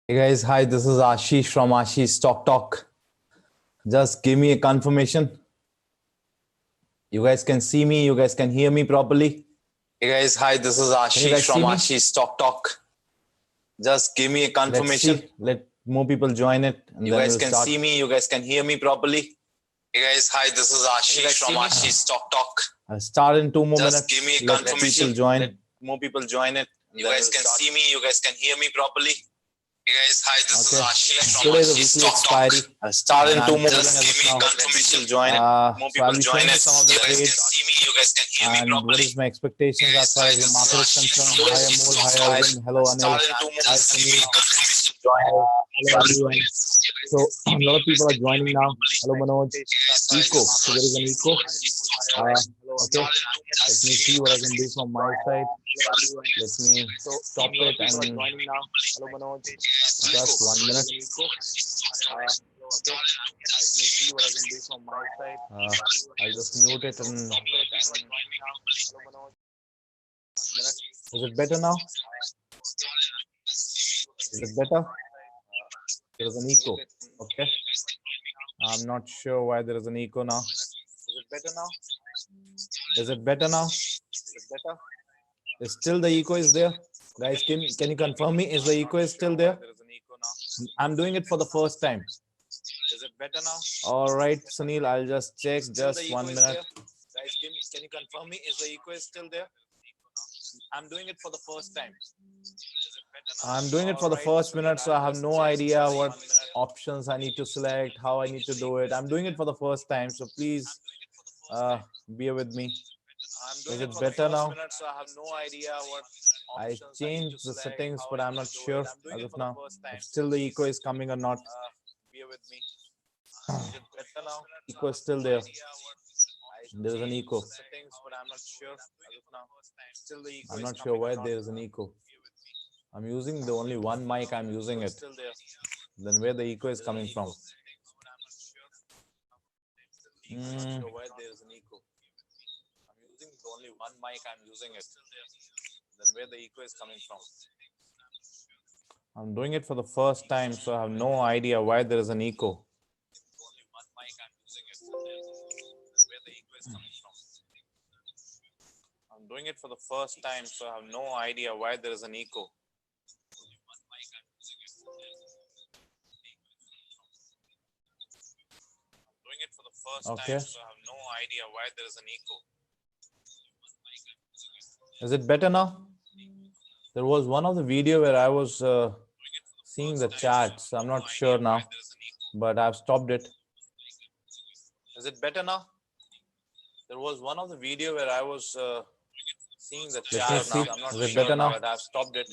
Hey guys, hi, this is Ashish from Ashish Stock Talk. Just give me a confirmation. You guys can see me, you guys can hear me properly. Hey guys, hi, this is Ashish from Ashish Stock Talk. Just give me a confirmation. Let more people join it. And you guys can see me, you guys can hear me properly. Hey guys, hi, this is Ashish from Ashish Stock Talk. I'll start in 2 more minutes. Just give me a confirmation. Let more people join it. You guys can see me, you guys can hear me properly. Hey guys, hi, this is Ashish from Ashish Stock Talk. I'll start in 2 more minutes. Just give me confirmation. Join it. More people join it. You guys can see me, you guys can hear me properly. What is my expectations as far as the market is concerned? Hi Amol, hi Arvind, hello Anil, hi Sunil. Hello everyone. So a lot of people are joining now. Hello Manoj. Eco. So there is an eco. Okay. Let me see what I can do from my side. Let me stop it and hello Manoj. Just 1 minute. Okay. Let me see what I can do from my side. I'll just mute it and is it better now? Is it better? There is an echo. Okay. I'm not sure why there is an echo now. Is it better now? Is it better now? Is it better? Is still the echo is there? Guys, can you confirm me? Is the echo is still there? There is an echo now. I'm doing it for the first time. Is it better now? All right, Sunil, I'll just check. Just 1 minute. Guys, can you confirm me? Is the echo is still there? I'm doing it for the first time. I'm doing it for the first minute, so I have no idea what options I need to select, how I need to do it. I'm doing it for the first time, so please bear with me. Is it better now? I changed the settings, but I'm not sure as of now. If still the echo is coming or not. Bear with me. Echo is still there. There is an echo. I'm not sure why there is an echo. I'm using the only one mic. I'm using it. Then where the echo is coming from? I'm not sure why there is an echo. I'm using the only one mic. I'm using it. Then where the echo is coming from? I'm doing it for the first time, so I have no idea why there is an echo. I'm doing it for the first time, so I have no idea why there is an echo. Doing it for the first time, so I have no idea why there is an echo. Is it better now? There was one of the video where I was seeing the chats. I'm not sure now, but I've stopped it. Is it better now? There was one of the video where I was seeing the chat now. I'm not sure. Is it better now? But I've stopped it.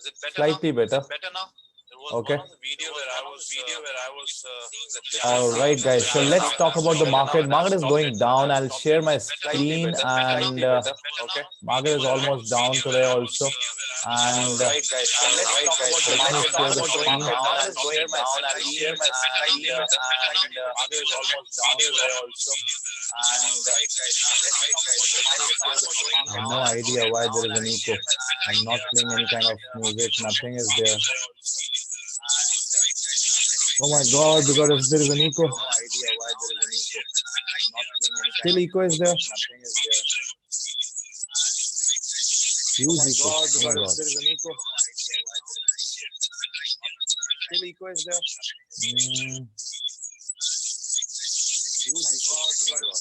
Is it better Slightly better. Is it better now? Okay. All right, guys. So let's talk about the market. Market is going down. I'll share my screen, and market is almost down today also. And let me share the screen. Market is going down. I'll share my screen, and market is almost down today also. And I have no idea why there is an echo. I'm not playing any kind of music. Nothing is there. Oh my God, because if there is an echo. No idea why there is an echo. I'm not playing any Still echo is there. Nothing is there. Huge echo. Oh my God. There is an echo. Still echo is there. Huge echo. Oh my God.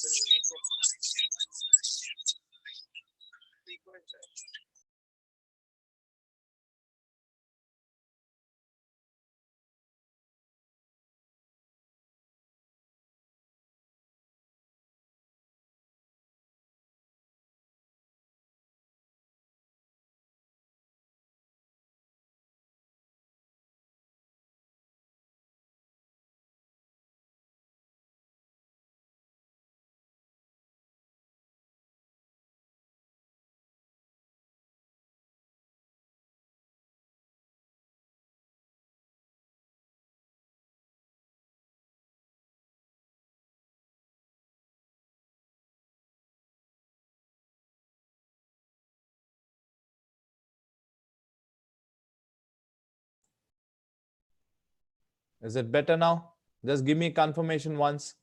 Is it better now? Just give me confirmation once.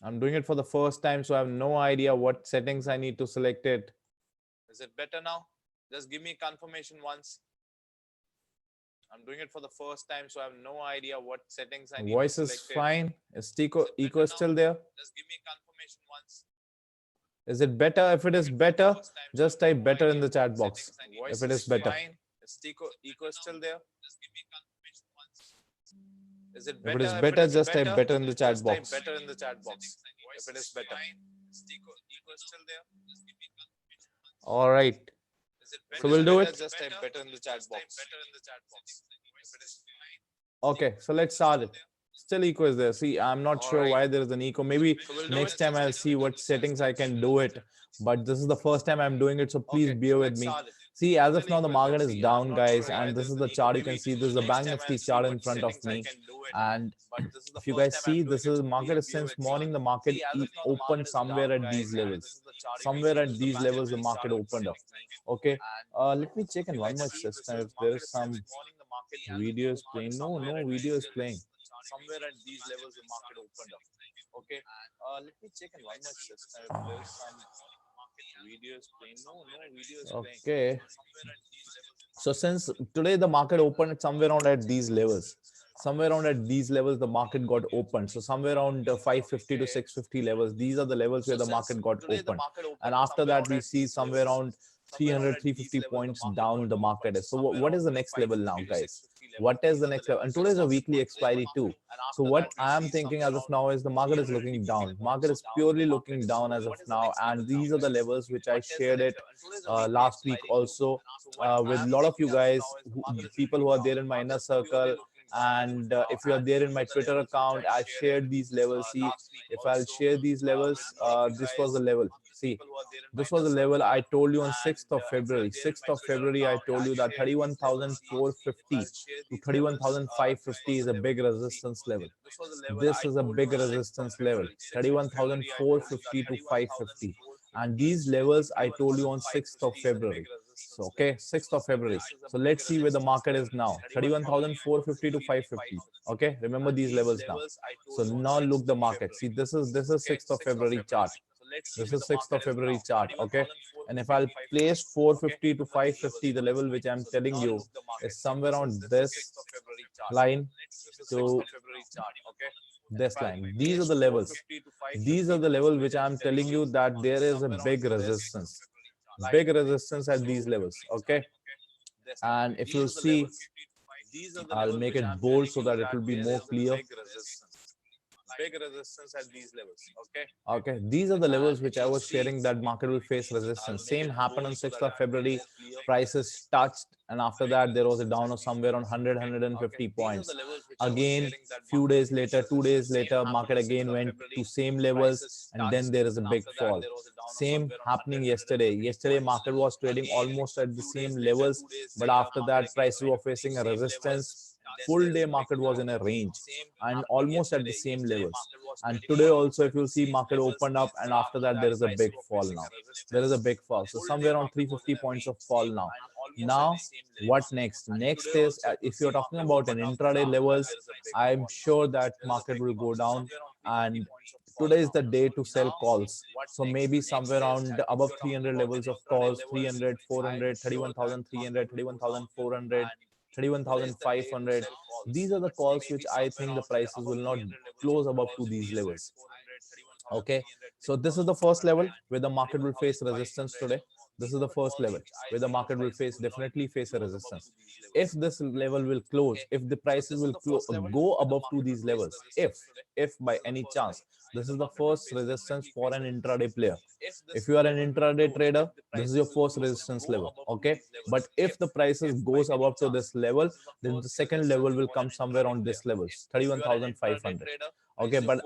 I'm doing it for the first time, so I have no idea what settings I need to select it. Is it better now? Just give me confirmation once. I'm doing it for the first time, so I have no idea what settings I need to select. Voice is fine. Is echo still there? Just give me confirmation once. Is it better? If it is better, just type better in the chat box. If it is better. Is echo still there? Just give me confirmation once. Is it better? If it is better, just type better in the chat box. Better in the chat box. If it is better. Is echo still there? Just give me confirmation once. All right. So we'll do it. Just type better in the chat box. Okay, so let's start it. Still echo is there. See, I'm not sure why there is an echo. Maybe next time I'll see what settings I can do it. But this is the first time I'm doing it, so please bear with me. See, as of now, the market is down, guys, and this is the chart. You can see this is the Bank Nifty chart in front of me. And if you guys see, this is market is since morning, the market opened somewhere at these levels. Somewhere at these levels, the market opened up. Okay, let me check in one more system if there is some video is playing. No video is playing. Somewhere at these levels, the market opened up. Okay, let me check in one more system if there is some video is playing. No video is playing. Okay. So since today the market opened somewhere around at these levels, somewhere around at these levels, the market got opened. So somewhere around 550 to 650 levels. These are the levels where the market got opened. And after that, we see somewhere around 300, 350 points down the market is. So what is the next level now, guys? What is the next level? And today is a weekly expiry too. So what I'm thinking as of now is the market is looking down. Market is purely looking down as of now. And these are the levels which I shared it last week also with a lot of you guys, people who are there in my inner circle. And if you are there in my Twitter account, I shared these levels. See, if I'll share these levels, this was the level. See, this was the level I told you on 6th of February. 6th of February, I told you that 31,450 to 31,550 is a big resistance level. This is a big resistance level, 31,450 to 550. And these levels I told you on 6th of February. So, okay, 6th of February. So let's see where the market is now, 31,450 to 550. Okay, remember these levels now. So now look the market. See, this is 6th of February chart. This is 6th of February chart. Okay, and if I'll place 450 to 550, the level which I'm telling you is somewhere around this line to this line. These are the levels. These are the levels which I'm telling you that there is a big resistance at these levels. Okay, and if you see, I'll make it bold so that it will be more clear. Big resistance at these levels. Okay, these are the levels which I was sharing that market will face resistance. Same happened on 6th of February. Prices touched, and after that there was a down of somewhere on 150 points. Again, few days later, 2 days later, market again went to same levels, and then there is a big fall. Same happening yesterday. Yesterday market was trading almost at the same levels, but after that prices were facing a resistance. Full day market was in a range and almost at the same levels. And today also, if you see, market opened up, and after that there is a big fall now. There is a big fall. So somewhere around 350 points of fall now. Now, what next? Next is, if you're talking about an intraday levels, I'm sure that market will go down, and today is the day to sell calls. So maybe somewhere around above 300 levels of calls, 300, 400, 31,300, 31,400. 31,500. These are the calls which I think the prices will not close above to these levels. Okay, so this is the first level where the market will face resistance today. This is the first level where the market will definitely face a resistance. If this level will close, if the prices will go above to these levels, if by any chance, this is the first resistance for an intraday player. If you are an intraday trader, this is your first resistance level. Okay, but if the prices goes above to this level, then the second level will come somewhere on this levels, 31,500. Okay, but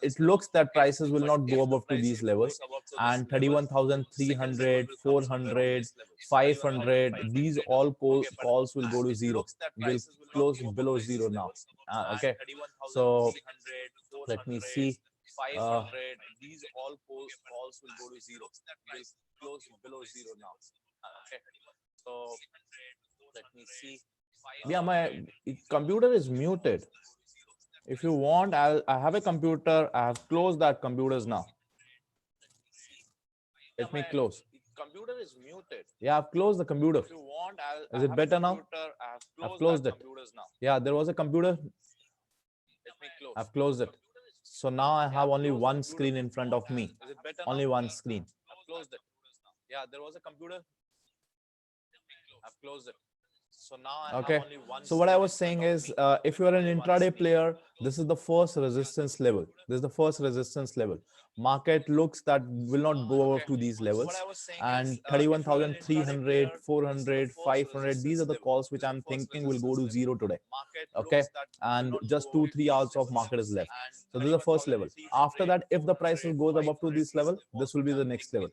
it looks that prices will not go above to these levels, and 31,300, 400, 500, these all calls will go to zero, will close below zero now. Okay, so let me see. These all calls will go to zero, will close below zero now. Okay, so let me see. Yeah, my computer is muted. If you want, I have a computer. I have closed that computers now. Let me close. Computer is muted. Yeah, I've closed the computer. If you want, is it better now? I've closed it. Computers now. Yeah, there was a computer. Let me close. I've closed it. So now I have only one screen in front of me. Is it better now? Only one screen. I've closed it. Yeah, there was a computer. I've closed it. So now I have only one. So what I was saying is, if you are an intraday player, this is the first resistance level. This is the first resistance level. Market looks that will not go up to these levels. And 31,300, 400, 500, these are the calls which I'm thinking will go to zero today. Okay. And just 2-3 hours of market is left. So this is the first level. After that, if the prices goes above to this level, this will be the next level.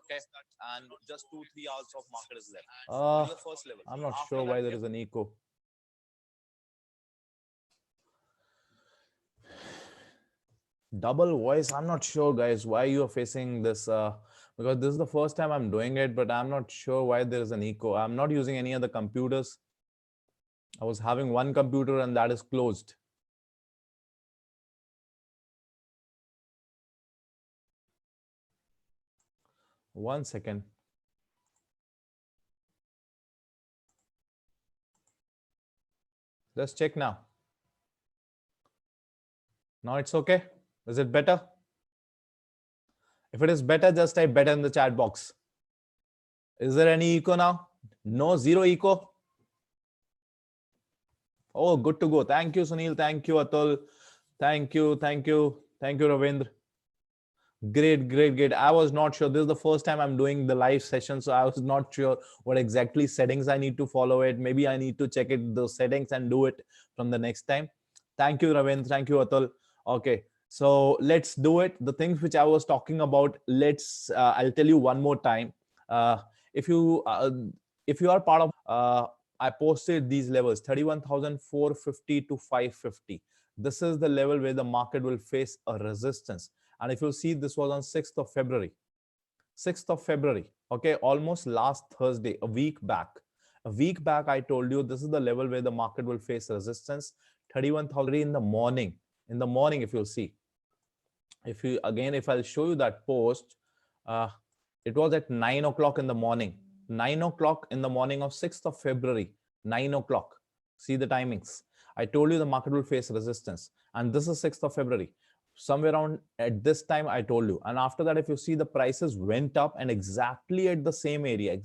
Okay, and just 2-3 hours of market is left. The first level. I'm not sure why there is an echo. Double voice. I'm not sure, guys, why you are facing this. Because this is the first time I'm doing it, but I'm not sure why there is an echo. I'm not using any other computers. I was having one computer and that is closed. One second. Let's check now. Now it's okay. Is it better? If it is better, just type better in the chat box. Is there any echo now? No, zero echo. Oh, good to go. Thank you, Sunil. Thank you, Atul. Thank you. Thank you. Thank you, Ravindra. Great, great, great. I was not sure. This is the first time I'm doing the live session, so I was not sure what exactly settings I need to follow it. Maybe I need to check it, the settings, and do it from the next time. Thank you, Ravindra. Thank you, Atul. Okay, so let's do it. The things which I was talking about, I'll tell you one more time. If you are part of, I posted these levels 31,450 to 550. This is the level where the market will face a resistance. And if you see, this was on 6th of February. 6th of February. Okay, almost last Thursday, a week back. A week back, I told you this is the level where the market will face resistance. 31,000 in the morning. In the morning, if you'll see. If I'll show you that post, it was at 9 o'clock in the morning. 9 o'clock in the morning of 6th of February. 9 o'clock. See the timings. I told you the market will face resistance. And this is 6th of February. Somewhere around at this time, I told you. And after that, if you see, the prices went up, and exactly at the same area,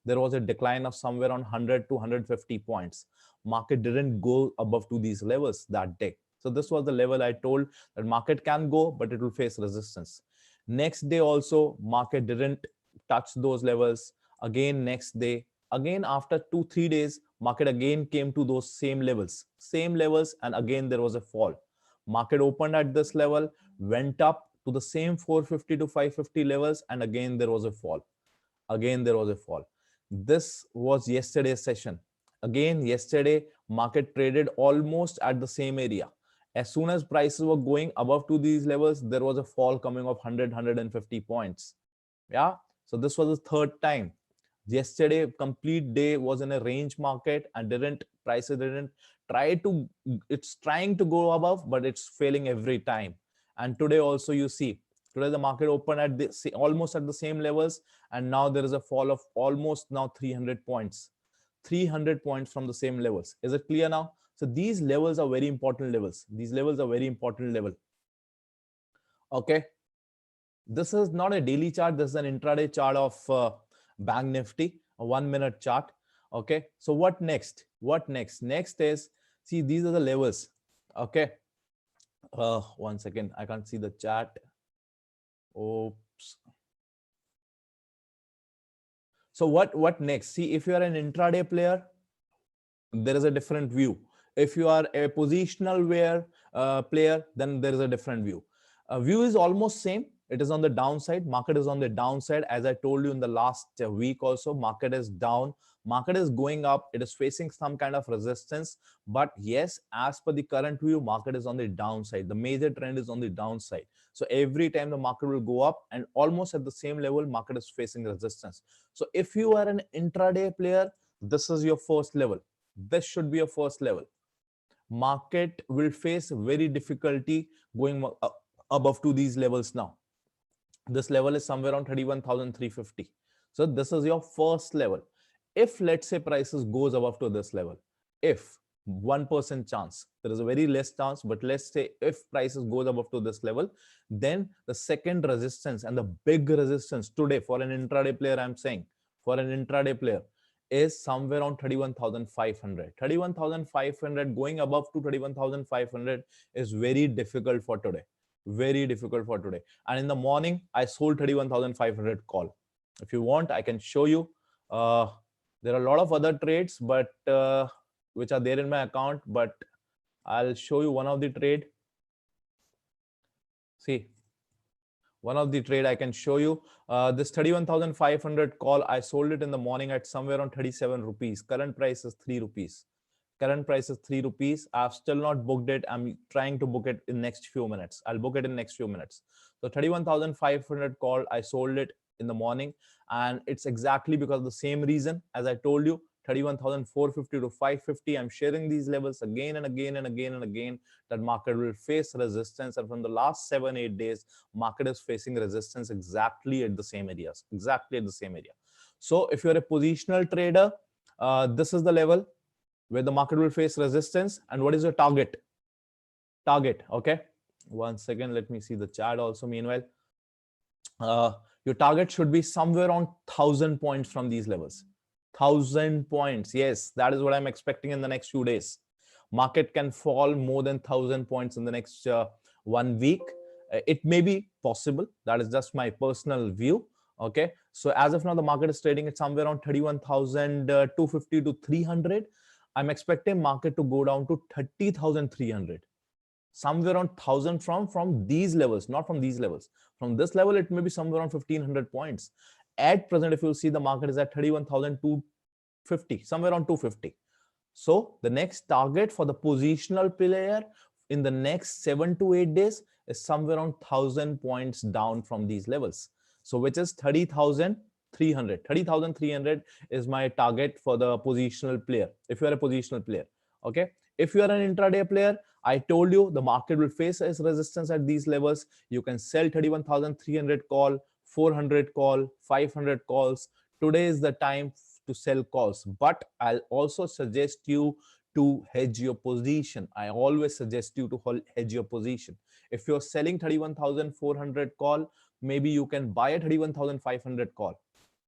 there was a decline of somewhere around 100 to 150 points. Market didn't go above to these levels that day. So this was the level I told that market can go, but it will face resistance. Next day also, market didn't touch those levels. Again, next day, again after 2-3 days, market again came to those same levels, and again there was a fall. Market opened at this level, went up to the same 450 to 550 levels, and again there was a fall. This was yesterday's session. Again, yesterday, market traded almost at the same area. As soon as prices were going above to these levels, there was a fall coming of 100, 150 points. Yeah. So this was the third time. Yesterday, complete day was in a range market, and prices didn't try to, it's trying to go above, but it's failing every time. And today also, you see, today the market opened at almost at the same levels, and now there is a fall of almost now 300 points. 300 points from the same levels. Is it clear now? So these levels are very important levels. Okay. This is not a daily chart. This is an intraday chart of Bank Nifty, a 1 minute chart. Okay. So what next? Next is, see, these are the levels. Okay. 1 second. I can't see the chart. Oops. So what next? See, if you are an intraday player, there is a different view. If you are a positional player, then there is a different view. View is almost same. It is on the downside. Market is on the downside. As I told you in the last week also, market is down. Market is going up. It is facing some kind of resistance. But yes, as per the current view, market is on the downside. The major trend is on the downside. So every time the market will go up, and almost at the same level, market is facing resistance. So if you are an intraday player, this is your first level. This should be your first level. Market will face very difficulty going above to these levels now. This level is somewhere around 31,350. So this is your first level. If let's say prices goes above to this level, if 1% chance, there is a very less chance, but let's say if prices goes above to this level, then the second resistance and the big resistance today for an intraday player, I'm saying for an intraday player, is somewhere around 31,500. 31,500 going above to 31,500 is very difficult for today. Very difficult for today. And in the morning, I sold 31,500 call. If you want, I can show you. There are a lot of other trades, but which are there in my account, but I'll show you one of the trade. See, one of the trade I can show you. This 31,500 call, I sold it in the morning at somewhere around 37 rupees. Current price is 3 rupees. Current price is 3 rupees. I've still not booked it. I'm trying to book it in next few minutes. I'll book it in next few minutes. So 31,500 call, I sold it in the morning, and it's exactly because of the same reason as I told you. 31,450 to 550. I'm sharing these levels again and again and again and again, that market will face resistance. And from the last 7-8 days, market is facing resistance exactly at the same areas, exactly at the same area. So if you're a positional trader, this is the level where the market will face resistance. And what is your target? Target, okay. 1 second, let me see the chart also meanwhile. Your target should be somewhere around 1,000 points from these levels. 1,000 points. Yes, that is what I'm expecting in the next few days. Market can fall more than 1,000 points in the next 1 week. It may be possible. That is just my personal view. Okay. So as of now, the market is trading at somewhere around 31,250 to 300. I'm expecting market to go down to 30,300. Somewhere around 1,000 from these levels, not from these levels. From this level, it may be somewhere around 1,500 points. At present, if you see, the market is at 31,250, somewhere around 250. So the next target for the positional player in the next 7 to 8 days is somewhere around 1,000 points down from these levels. So which is 30,300. 30,300 is my target for the positional player, if you are a positional player. Okay. If you are an intraday player, I told you the market will face as resistance at these levels. You can sell 31,300 call, 400 call, 500 calls. Today is the time to sell calls, but I'll also suggest you to hedge your position. I always suggest you to hedge your position. If you're selling 31,400 call, maybe you can buy a 31,500 call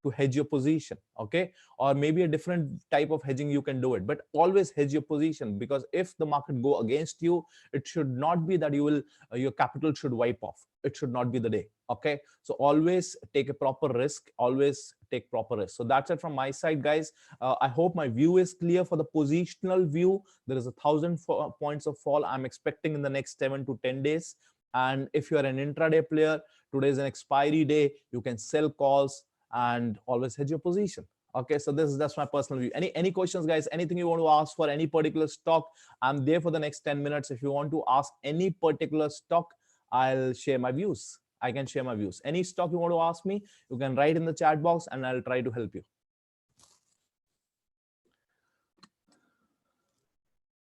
to hedge your position. Okay. Or maybe a different type of hedging you can do it, but always hedge your position, because if the market go against you, it should not be that you will your capital should wipe off. It should not be the day. Okay. So always take a proper risk, always take proper risk. So that's it from my side, guys. I hope my view is clear. For the positional view, there is 1,000 points of fall I'm expecting in the next 7 to 10 days. And if you are an intraday player, today is an expiry day, you can sell calls and always hedge your position. Okay, so that's my personal view. Any questions, guys? Anything you want to ask for any particular stock? I'm there for the next 10 minutes. If you want to ask any particular stock, I'll share my views. I can share my views. Any stock you want to ask me, you can write in the chat box and I'll try to help you.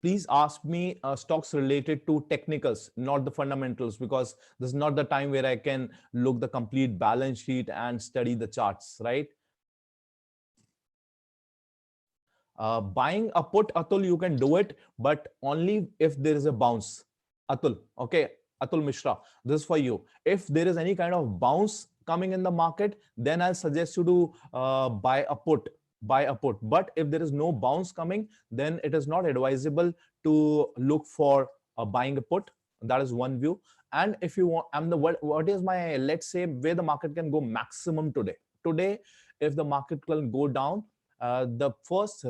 Please ask me stocks related to technicals, not the fundamentals, because this is not the time where I can look the complete balance sheet and study the charts, right? Buying a put, Atul, you can do it, but only if there is a bounce. Atul, okay, Atul Mishra, this is for you. If there is any kind of bounce coming in the market, then I'll suggest you to buy a put. But if there is no bounce coming, then it is not advisable to look for buying a put. That is one view. And if you want, what is my, let's say, where the market can go maximum today. If the market can go down, the first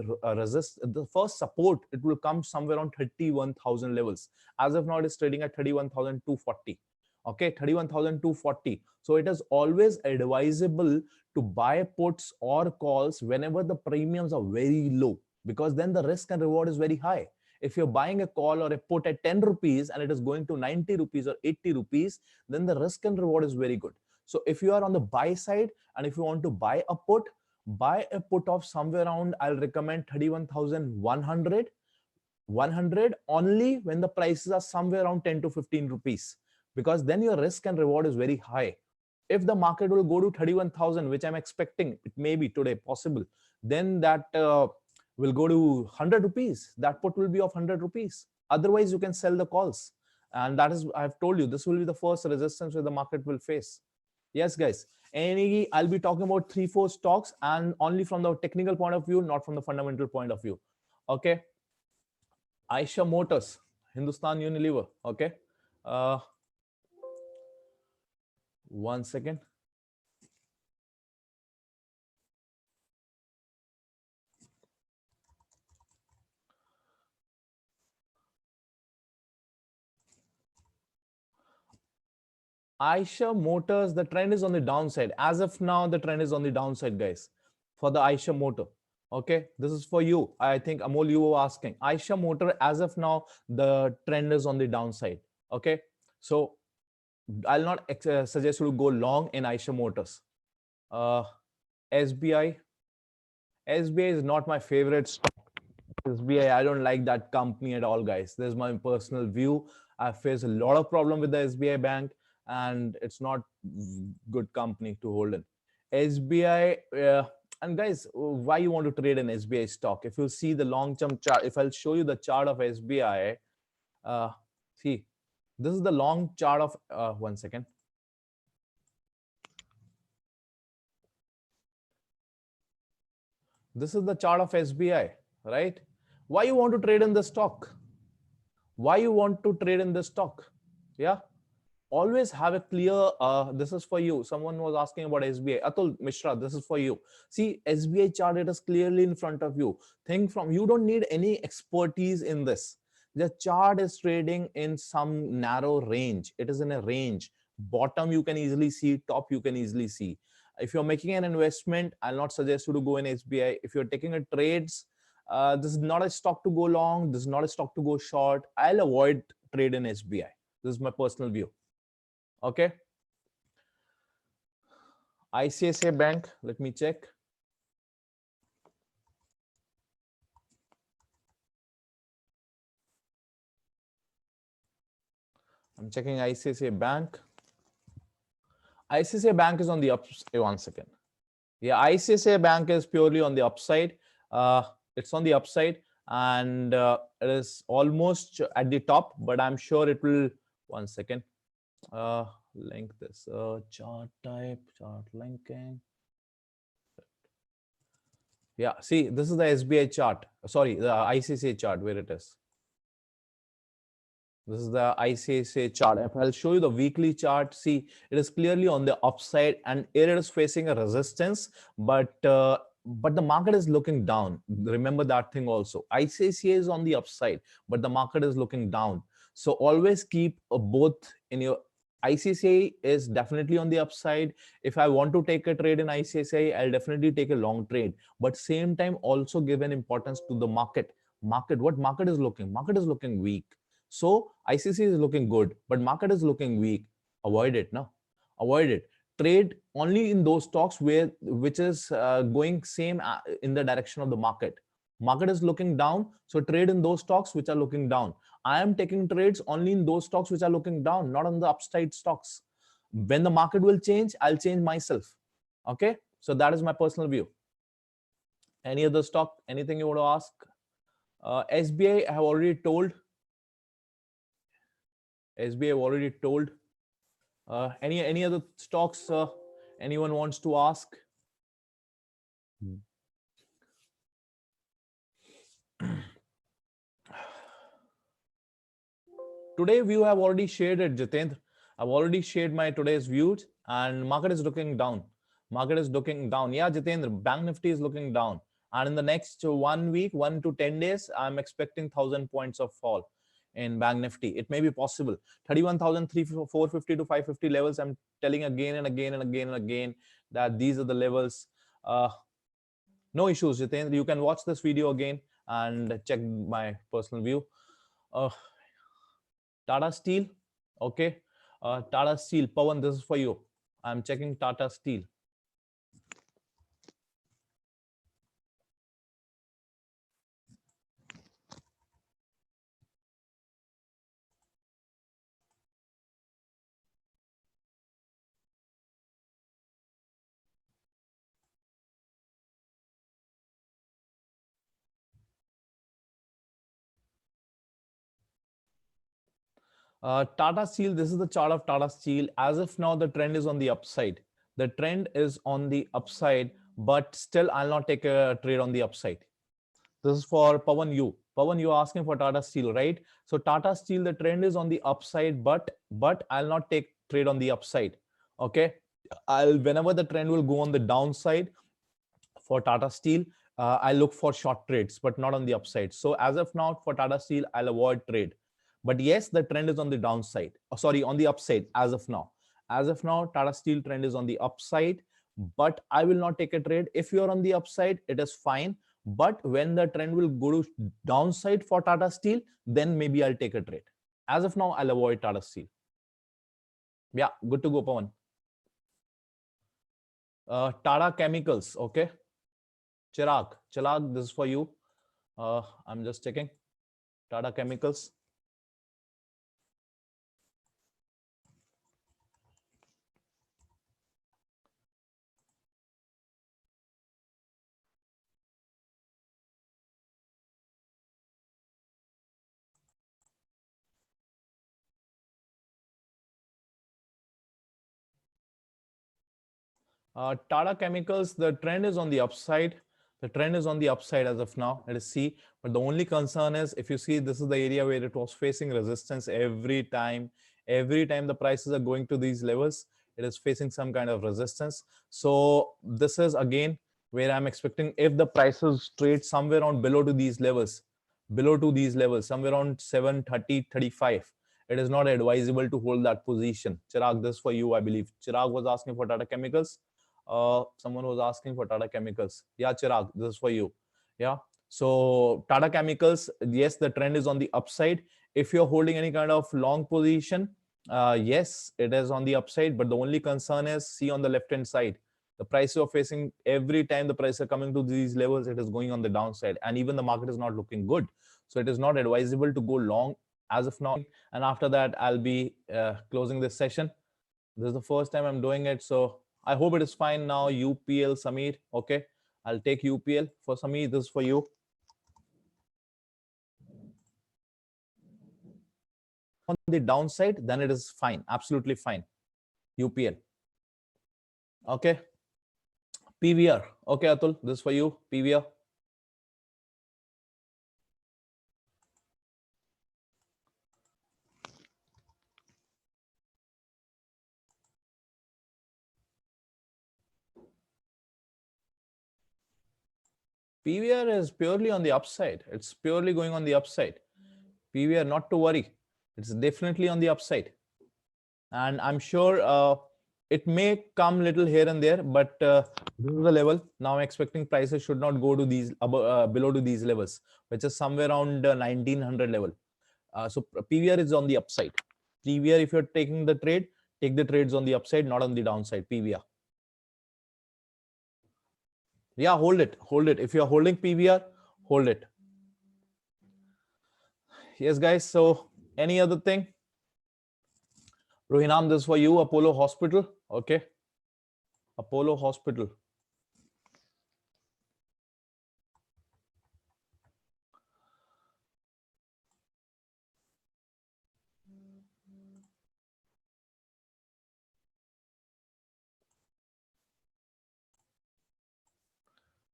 support, it will come somewhere around 31,000 levels. As of now, it is trading at 31,240. Okay, 31,240. So it is always advisable to buy puts or calls whenever the premiums are very low, because then the risk and reward is very high. If you're buying a call or a put at 10 rupees and it is going to 90 rupees or 80 rupees, then the risk and reward is very good. So if you are on the buy side and if you want to buy a put of somewhere around, I'll recommend 31,100, 100 only when the prices are somewhere around 10 to 15 rupees, because then your risk and reward is very high. If the market will go to 31,000, which I'm expecting, it may be today possible, then that will go to 100 rupees. That put will be of 100 rupees. Otherwise, you can sell the calls. And that is, I've told you, this will be the first resistance where the market will face. Yes, guys. I'll be talking about 3-4 stocks and only from the technical point of view, not from the fundamental point of view. Okay. Aisha Motors, Hindustan Unilever. Okay. One second. Aisha Motors, the trend is on the downside. As of now, the trend is on the downside, guys, for the Aisha Motor. Okay, this is for you. I think Amol, you were asking. Aisha Motor, as of now, the trend is on the downside. Okay, so I'll not suggest you to go long in Aisha Motors. SBI. SBI is not my favorite stock. SBI, I don't like that company at all, guys. This is my personal view. I face a lot of problem with the SBI bank, and it's not good company to hold in. SBI, and guys, why you want to trade an SBI stock? If you see the long-term chart, if I'll show you the chart of SBI, see, this is the long chart of, one second. This is the chart of SBI, right? Why you want to trade in the stock? Why you want to trade in this stock? Yeah, always have a clear, this is for you. Someone was asking about SBI. Atul Mishra, this is for you. See, SBI chart, it is clearly in front of you. Think from, you don't need any expertise in this. The chart is trading in some narrow range. It is in a range. Bottom you can easily see, top you can easily see. If you're making an investment, I'll not suggest you to go in SBI. If you're taking a trades, this is not a stock to go long. This is not a stock to go short. I'll avoid trade in SBI. This is my personal view. Okay. ICICI Bank, let me check. I'm checking ICICI Bank. ICICI Bank is on the upside. One second. Yeah, ICICI Bank is purely on the upside. It's on the upside, and it is almost at the top, but I'm sure it will. One second. Link this chart type, chart linking. Yeah, see, this is the SBI chart. Sorry, the ICICI chart, where it is. This is the ICICI chart. If I'll show you the weekly chart, see, it is clearly on the upside and it is facing a resistance, but the market is looking down. Remember that thing also. ICICI is on the upside, but the market is looking down. So always keep both in your. ICICI is definitely on the upside. If I want to take a trade in ICICI, I'll definitely take a long trade. But same time, also give an importance to the market. What market is looking? Market is looking weak. So ICICI is looking good, but market is looking weak. Avoid it, no? Avoid it. Trade only in those stocks which is going same in the direction of the market. Market is looking down, so trade in those stocks which are looking down. I am taking trades only in those stocks which are looking down, not on the upside stocks. When the market will change, I'll change myself. Okay, so that is my personal view. Any other stock? Anything you want to ask? SBI, I have already told. SBI, I've already told. Any other stocks anyone wants to ask? Today view I've already shared it, Jitendra. I've already shared my today's views, and market is looking down. Market is looking down. Yeah, Jitendra, Bank Nifty is looking down. And in the next 1 week, 1 to 10 days, I'm expecting 1,000 points of fall. in Bank Nifty. It may be possible. 31,450 to 550 levels. I'm telling again and again and again and again that these are the levels. No issues, Jitendra. You can watch this video again and check my personal view. Tata Steel, okay. Tata Steel, Pawan, this is for you. I'm checking Tata Steel. Tata Steel, this is the chart of Tata Steel. As of now, the trend is on the upside. The trend is on the upside, but still I'll not take a trade on the upside. This is for Pawan you. Pawan, you're asking for Tata Steel, right? So Tata Steel, the trend is on the upside, but I'll not take trade on the upside. Okay. Whenever the trend will go on the downside for Tata Steel, I look for short trades, but not on the upside. So as of now, for Tata Steel, I'll avoid trade. But yes, the trend is on the downside. Sorry, on the upside as of now. As of now, Tata Steel trend is on the upside, but I will not take a trade. If you're on the upside, it is fine. But when the trend will go to downside for Tata Steel, then maybe I'll take a trade. As of now, I'll avoid Tata Steel. Yeah, good to go, Pawan. Tata Chemicals, okay. Chirag, this is for you. I'm just checking. Tata Chemicals. Tata Chemicals, the trend is on the upside. The trend is on the upside as of now. Let us see. But the only concern is, if you see, this is the area where it was facing resistance every time. Every time the prices are going to these levels, it is facing some kind of resistance. So this is again where I'm expecting, if the prices trade somewhere on below to these levels, somewhere around 730, 35, it is not advisable to hold that position. Chirag, this is for you, I believe. Chirag was asking for Tata Chemicals. Someone was asking for Tata Chemicals. Yeah, Chirag, this is for you. Yeah. So Tata Chemicals, yes, the trend is on the upside. If you're holding any kind of long position, yes, it is on the upside. But the only concern is, see on the left-hand side, the price you're facing, every time the price are coming to these levels, it is going on the downside. And even the market is not looking good. So it is not advisable to go long as of now. And after that, I'll be closing this session. This is the first time I'm doing it. So I hope it is fine now. UPL, Samir. Okay. I'll take UPL. For Samir, this is for you. On the downside, then it is fine. Absolutely fine. UPL. Okay. PVR. Okay, Atul, this is for you. PVR. PVR is purely on the upside. It's purely going on the upside. PVR, not to worry. It's definitely on the upside. And I'm sure it may come little here and there, but this is the level. Now I'm expecting prices should not go to these below to these levels, which is somewhere around 1900 level. So PVR is on the upside. PVR, if you're taking the trade, take the trades on the upside, not on the downside. PVR. Yeah, hold it. Hold it. If you're holding PVR, hold it. Yes, guys. So any other thing? Rohinam, this is for you. Apollo Hospital. Okay. Apollo Hospital.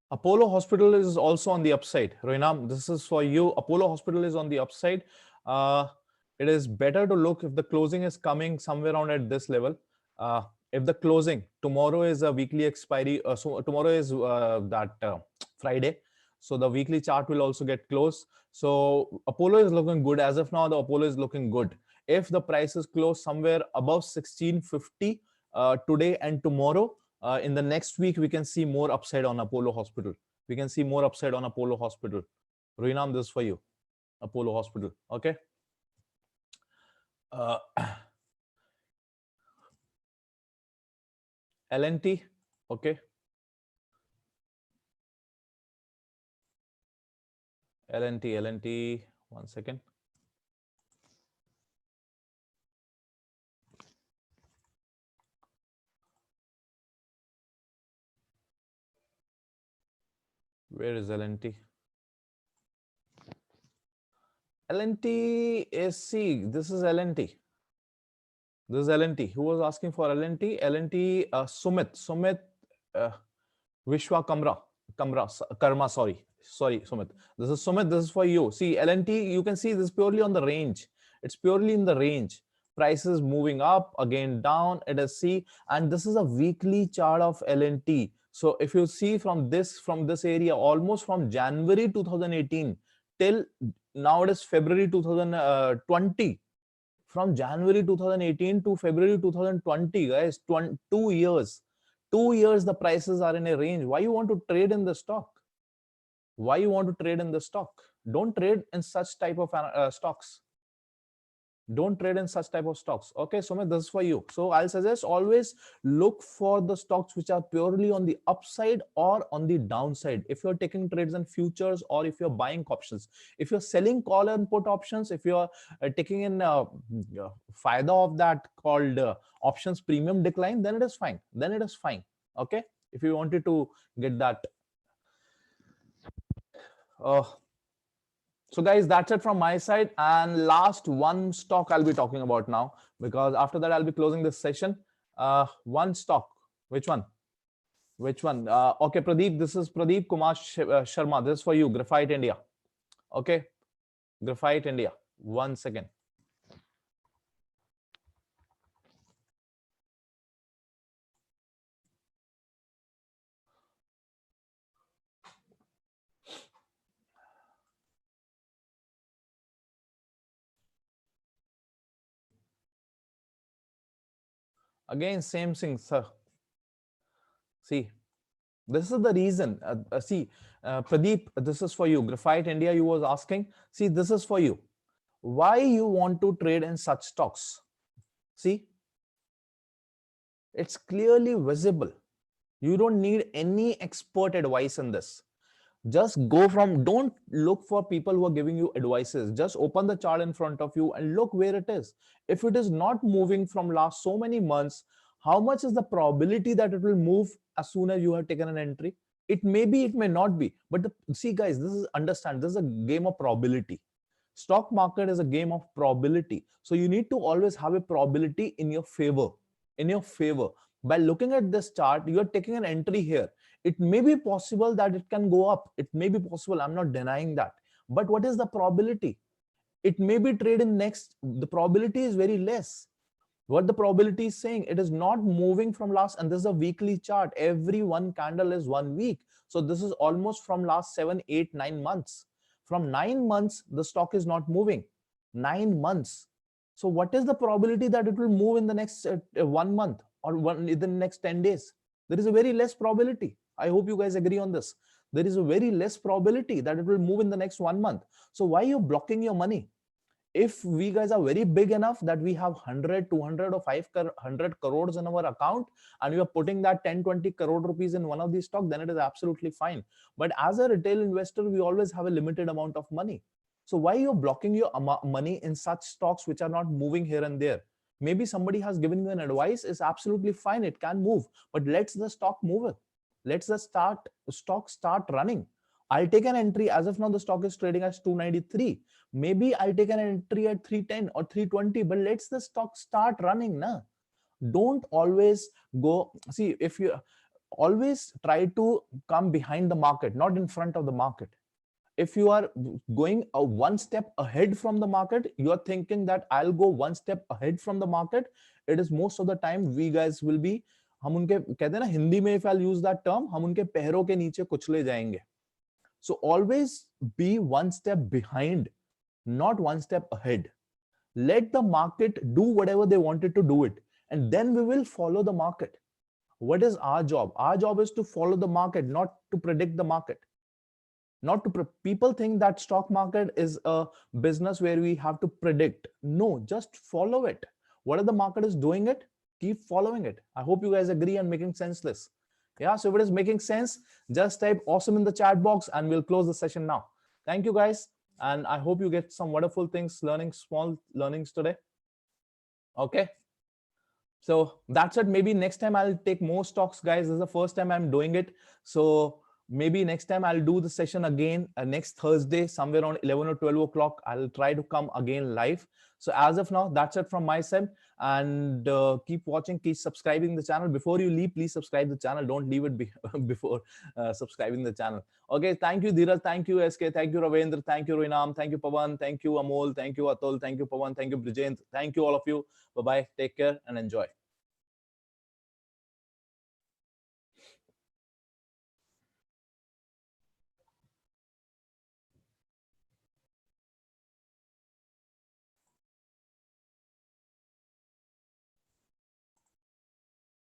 Apollo Hospital is also on the upside. Rohinam, this is for you. Apollo Hospital is on the upside. It is better to look if the closing is coming somewhere around at this level. If the closing, tomorrow is a weekly expiry. So tomorrow is that Friday. So the weekly chart will also get closed. So Apollo is looking good as of now. The Apollo is looking good. If the price is closed somewhere above 1650 today and tomorrow, in the next week we can see more upside on Apollo Hospital. We can see more upside on Apollo Hospital. Rinam, this is for you. Apollo Hospital. Okay. LNT. Okay. LNT. One second. Where is LNT? LNT is, see, this is LNT. This is LNT. Who was asking for LNT? LNT, Sumit uh, Vishwa Karma, sorry, Sumit. This is Sumit, this is for you. See, LNT, you can see this purely on the range. It's purely in the range. Prices moving up, again down, it is C, and this is a weekly chart of LNT. So if you see from this area, almost from January 2018 till now it is February 2020. From January 2018 to February 2020, guys, 2 years. 2 years the prices are in a range. Why you want to trade in the stock? Why you want to trade in the stock? Don't trade in such type of stocks. Don't trade in such type of stocks. Okay, Sumit, this is for you. So I'll suggest always look for the stocks which are purely on the upside or on the downside. If you're taking trades in futures or if you're buying options, if you're selling call and put options, if you're taking in faida of that called options premium decline, then it is fine. Then it is fine. Okay, if you wanted to get that. So guys, that's it from my side. And last one stock I'll be talking about now, because after that I'll be closing this session. One stock. Which one? Which one? Okay, Pradeep, this is Pradeep Kumar Sharma. This is for you, Graphite India. Okay, Graphite India. 1 second. Again, same thing, sir. See, this is the reason. Pradeep, this is for you. Graphite India, you was asking. See, this is for you. Why you want to trade in such stocks? See, it's clearly visible. You don't need any expert advice in this. Just go from, don't look for people who are giving you advices. Just open the chart in front of you and look where it is. If it is not moving from last so many months, how much is the probability that it will move as soon as you have taken an entry? It may be, it may not be. But see, guys, this is, understand, this is a game of probability. Stock market is a game of probability. So you need to always have a probability in your favor. In your favor. By looking at this chart, you are taking an entry here. It may be possible that it can go up. It may be possible. I'm not denying that. But what is the probability? It may be trade in next. The probability is very less. What the probability is saying, it is not moving from last, and this is a weekly chart. Every one candle is 1 week. So this is almost from last 7, 8, 9 months. From 9 months, the stock is not moving. 9 months. So what is the probability that it will move in the next 1 month or in the next 10 days? There is a very less probability. I hope you guys agree on this. There is a very less probability that it will move in the next 1 month. So why are you blocking your money? If we guys are very big enough that we have 100, 200 or 500 crores in our account and we are putting that 10, 20 crore rupees in one of these stocks, then it is absolutely fine. But as a retail investor, we always have a limited amount of money. So why you're blocking your money in such stocks which are not moving here and there? Maybe somebody has given you an advice, is absolutely fine. It can move, but let's the stock move it. Let's the stock start running. I'll take an entry. As of now, the stock is trading as 293. Maybe I'll take an entry at 310 or 320, but let's the stock start running. Nah. Don't always go. See, if you always try to come behind the market, not in front of the market. If you are going one step ahead from the market, you are thinking that I'll go one step ahead from the market. It is most of the time we guys will be, हम उनके कहते हैं ना हिंदी में, if I'll use that term, हम उनके पैरों के नीचे कुचले जाएंगे. So always be one step behind, not one step ahead. Let the market do whatever they wanted to do it, and then we will follow the market. What is our job? Our job is to follow the market, not to predict the market. Not to people think that stock market is a business where we have to predict. No, just follow it. Whatever the market is doing it, keep following it. I hope you guys agree and making sense this. Yeah, so if it is making sense, just type awesome in the chat box and we'll close the session now. Thank you guys, and I hope you get some wonderful things, learning small learnings today. Okay, so that's it. Maybe next time I'll take more stocks, guys. This is the first time I'm doing it, so maybe next time I'll do the session again next Thursday, somewhere around 11 or 12 o'clock. I'll try to come again live. So as of now, that's it from my side. And keep watching, keep subscribing the channel. Before you leave, please subscribe the channel. Don't leave it before subscribing the channel. Okay, thank you, Dheeraj. Thank you, SK. Thank you, Ravendra. Thank you, Rinam. Thank you, Pawan. Thank you, Amol. Thank you, Atul. Thank you, Pawan. Thank you, Brijendra. Thank you, all of you. Bye-bye. Take care and enjoy.